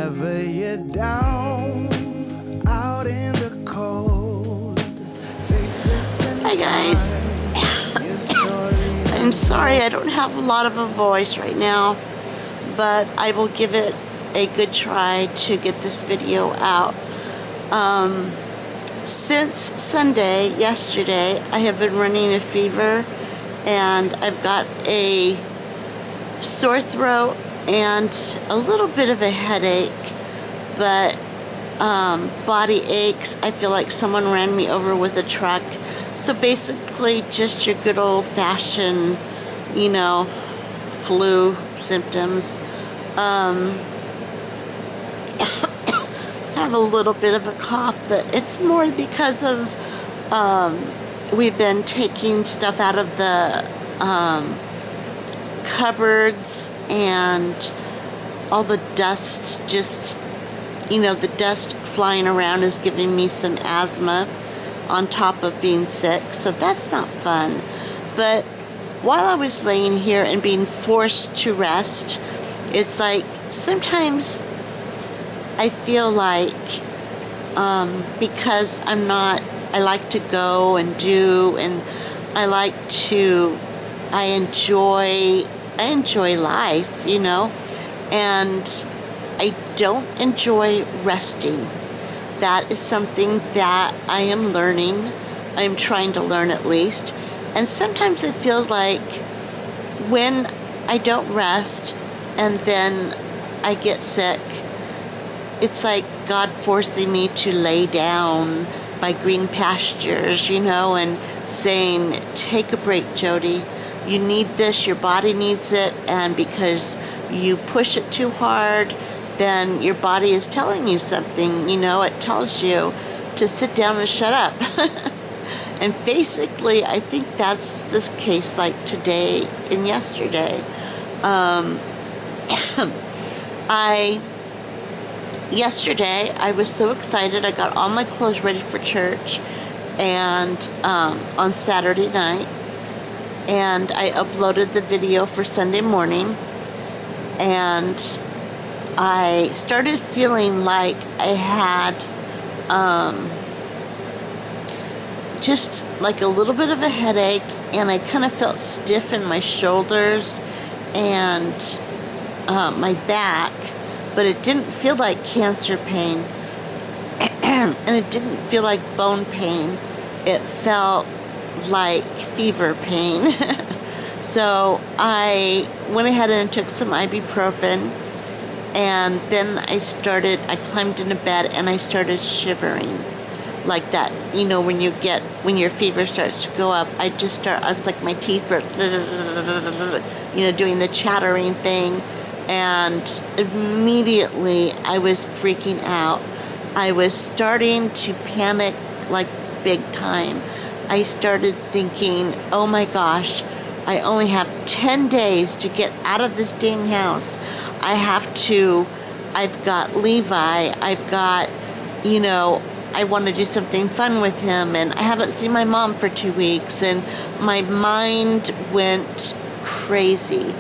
whenever you're down out in the cold, faithless and Hi guys. I'm sorry I don't have a lot of a voice right now, but I will give it a good try to get this video out. Since Sunday, yesterday, I have been running a fever and I've got a sore throat and a little bit of a headache, but body aches. I feel like someone ran me over with a truck. So basically just your good old-fashioned, you know, flu symptoms. I have a little bit of a cough, but it's more because of we've been taking stuff out of the cupboards, and all the dust, just, you know, the dust flying around is giving me some asthma on top of being sick, so that's not fun. But while I was laying here and being forced to rest, it's like sometimes I feel like because I like to go and do, and I enjoy life, you know, and I don't enjoy resting. That is something that I am learning. I'm trying to learn, at least. And sometimes it feels like when I don't rest and then I get sick, it's like God forcing me to lay down by green pastures, you know, and saying, take a break, Jody. You need this, your body needs it, and because you push it too hard, then your body is telling you something, you know, it tells you to sit down and shut up. And basically, I think that's this case like today and yesterday. Yesterday, I was so excited. I got all my clothes ready for church, and on Saturday night, and I uploaded the video for Sunday morning, and I started feeling like I had just like a little bit of a headache, and I kind of felt stiff in my shoulders and my back, but it didn't feel like cancer pain and it didn't feel like bone pain. It felt like fever pain. So I went ahead and took some ibuprofen, and then I climbed into bed and I started shivering like that. You know, when your fever starts to go up, it's like my teeth were, you know, doing the chattering thing, and immediately I was freaking out. I was starting to panic like big time. I started thinking, oh my gosh, I only have 10 days to get out of this dang house. I've got Levi, I've got, you know, I want to do something fun with him, and I haven't seen my mom for 2 weeks, and my mind went crazy.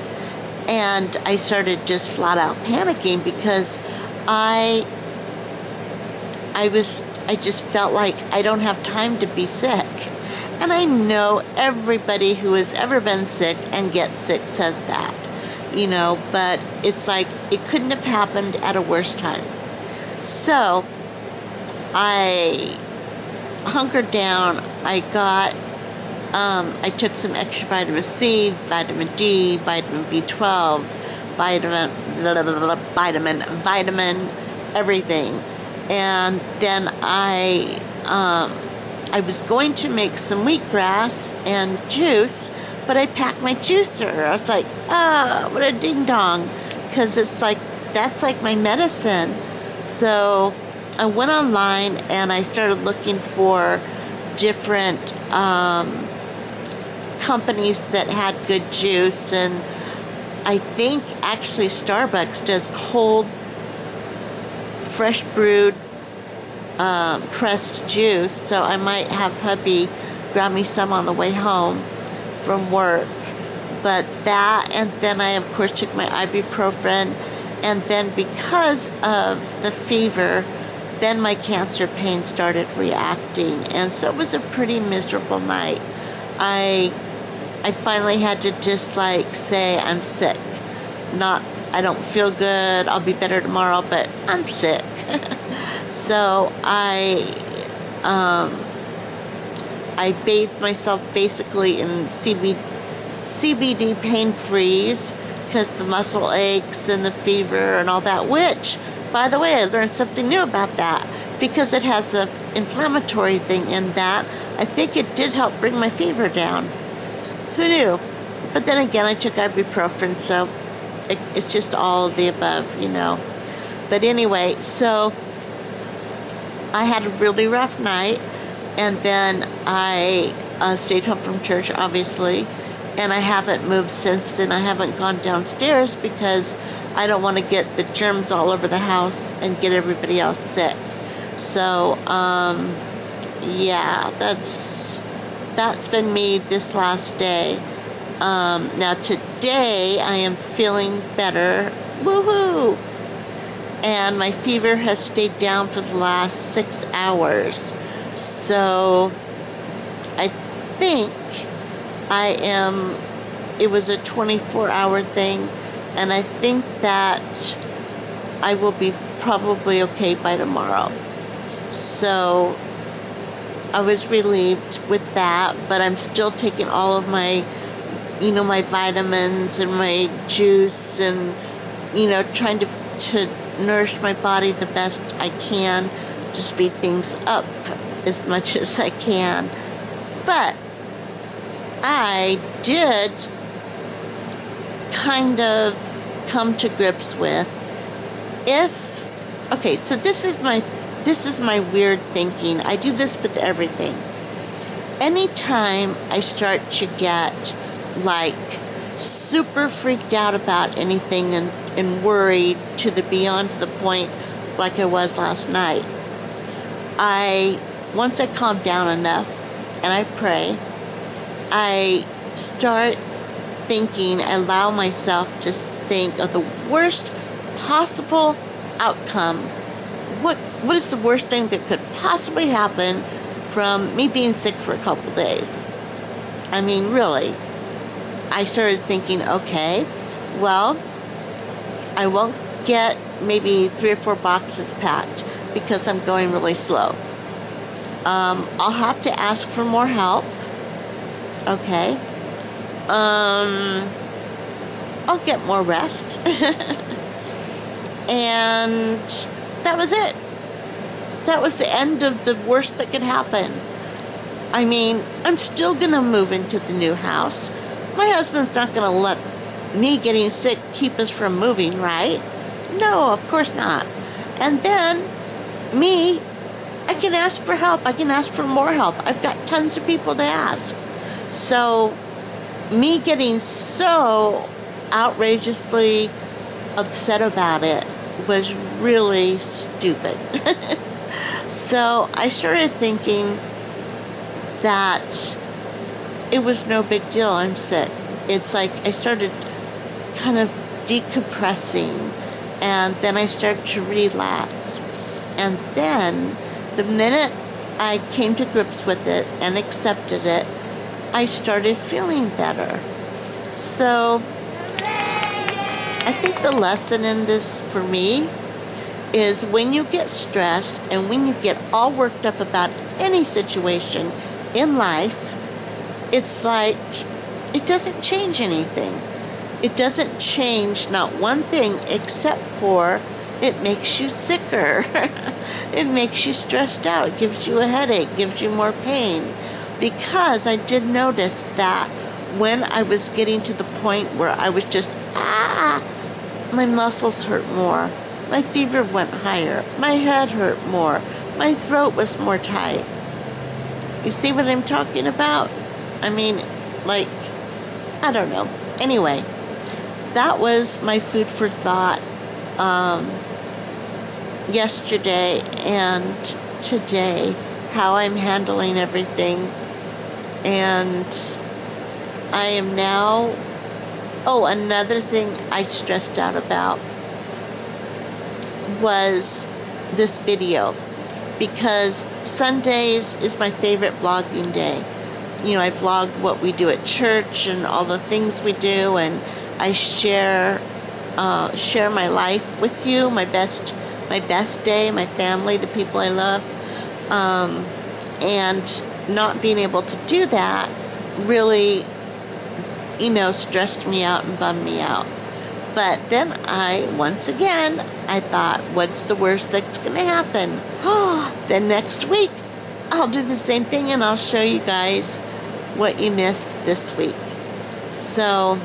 And I started just flat out panicking because I just felt like I don't have time to be sick. And I know everybody who has ever been sick and gets sick says that, you know, but it's like it couldn't have happened at a worse time. So I hunkered down. I took some extra vitamin C, vitamin D, vitamin B12, vitamin, everything. And then I was going to make some wheatgrass and juice, but I packed my juicer. I was like, what a ding dong, because that's like my medicine. So I went online and I started looking for different companies that had good juice, and I think actually Starbucks does cold, fresh brewed pressed juice, so I might have hubby grab me some on the way home from work. But that, and then I of course took my ibuprofen, And then because of the fever, then my cancer pain started reacting. And so it was a pretty miserable night. I finally had to just like say I'm sick. Not, I don't feel good, I'll be better tomorrow, but I'm sick. So I bathed myself basically in CBD pain freeze because the muscle aches and the fever and all that, which, by the way, I learned something new about that because it has an inflammatory thing in that. I think it did help bring my fever down. Who knew? But then again, I took ibuprofen, so it's just all of the above, you know. But anyway, so I had a really rough night, and then I stayed home from church, obviously, and I haven't moved since then. I haven't gone downstairs because I don't want to get the germs all over the house and get everybody else sick. So, yeah, that's been me this last day. Now today I am feeling better. Woohoo! And my fever has stayed down for the last 6 hours. So I think it was a 24-hour thing, and I think that I will be probably okay by tomorrow. So I was relieved with that, but I'm still taking all of my, you know, my vitamins and my juice and, you know, trying to nourish my body the best I can to speed things up as much as I can. But I did kind of come to grips with okay, so this is my weird thinking. I do this with everything. Anytime I start to get like super freaked out about anything and worried to the beyond to the point like I was last night, once I calm down enough and I pray, I start thinking, I allow myself to think of the worst possible outcome. What is the worst thing that could possibly happen from me being sick for a couple days? I mean, really. I started thinking, okay, well, I won't get maybe 3 or 4 boxes packed because I'm going really slow. I'll have to ask for more help. Okay. I'll get more rest. And that was it. That was the end of the worst that could happen. I mean, I'm still gonna move into the new house. My husband's not gonna let me getting sick keep us from moving, right? No, of course not. And then I can ask for help. I can ask for more help. I've got tons of people to ask. So me getting so outrageously upset about it was really stupid. So I started thinking that it was no big deal. I'm sick. It's like I started kind of decompressing, and then I started to relax. And then the minute I came to grips with it and accepted it, I started feeling better. So I think the lesson in this for me is when you get stressed and when you get all worked up about any situation in life, it's like it doesn't change anything. It doesn't change not one thing except for it makes you sicker. It makes you stressed out, gives you a headache, gives you more pain. Because I did notice that when I was getting to the point where I was just, my muscles hurt more. My fever went higher. My head hurt more. My throat was more tight. You see what I'm talking about? I mean, like, I don't know. Anyway, that was my food for thought yesterday and today, how I'm handling everything. And I am now, another thing I stressed out about was this video, because Sundays is my favorite vlogging day. You know, I vlog what we do at church and all the things we do, and I share my life with you, my best day, my family, the people I love, and not being able to do that really, you know, stressed me out and bummed me out. But then once again, I thought, what's the worst that's going to happen? Then next week, I'll do the same thing and I'll show you guys what you missed this week. So,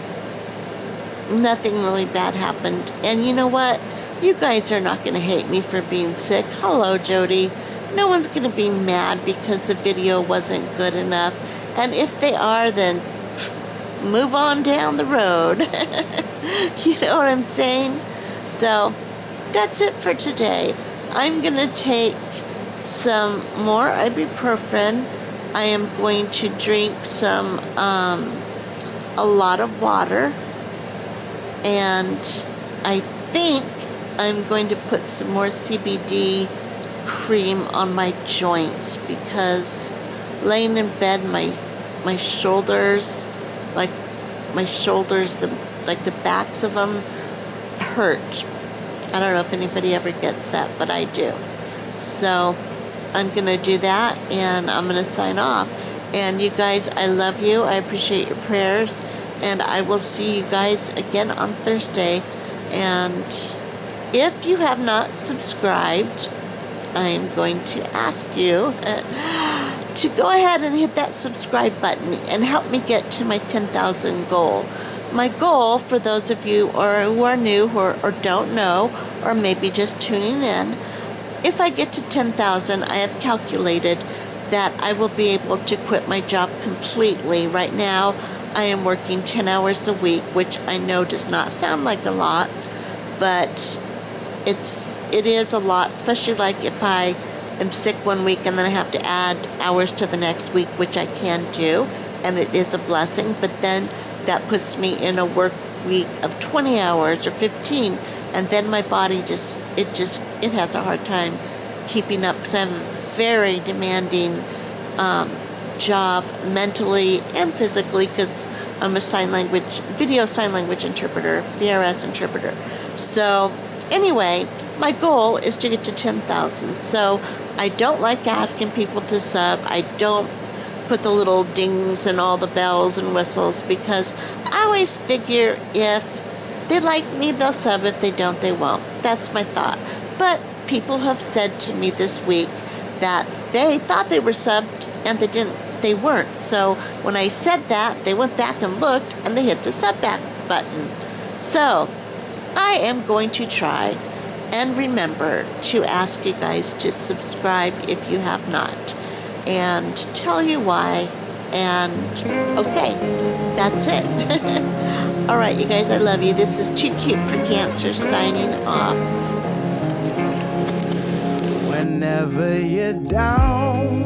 nothing really bad happened. And you know what? You guys are not going to hate me for being sick. Hello, Jody. No one's going to be mad because the video wasn't good enough. And if they are, then move on down the road. You know what I'm saying? So, that's it for today. I'm going to take some more ibuprofen. I am going to drink a lot of water. And I think I'm going to put some more CBD cream on my joints, because laying in bed, my shoulders, like the backs of them hurt. I don't know if anybody ever gets that, but I do. So I'm going to do that, and I'm going to sign off. And you guys, I love you. I appreciate your prayers. And I will see you guys again on Thursday. And if you have not subscribed, I'm going to ask you to go ahead and hit that subscribe button and help me get to my 10,000 goal. My goal, for those of you who are new or don't know, or maybe just tuning in, if I get to 10,000, I have calculated that I will be able to quit my job completely. Right now, I am working 10 hours a week, which I know does not sound like a lot, but it is a lot, especially like if I am sick one week and then I have to add hours to the next week, which I can do, and it is a blessing. But then that puts me in a work week of 20 hours or 15, and then my body it has a hard time keeping up, because I have a very demanding job mentally and physically, because I'm a video sign language interpreter, VRS interpreter. So anyway, my goal is to get to 10,000. So I don't like asking people to sub. I don't put the little dings and all the bells and whistles, because I always figure if they like me, they'll sub. If they don't, they won't. That's my thought. But people have said to me this week that they thought they were subbed and they weren't. So when I said that, they went back and looked and they hit the sub back button. So I am going to try and remember to ask you guys to subscribe if you have not, and tell you why. And okay, that's it. All right, you guys, I love you. This is Too Cute for Cancer signing off. Whenever you're down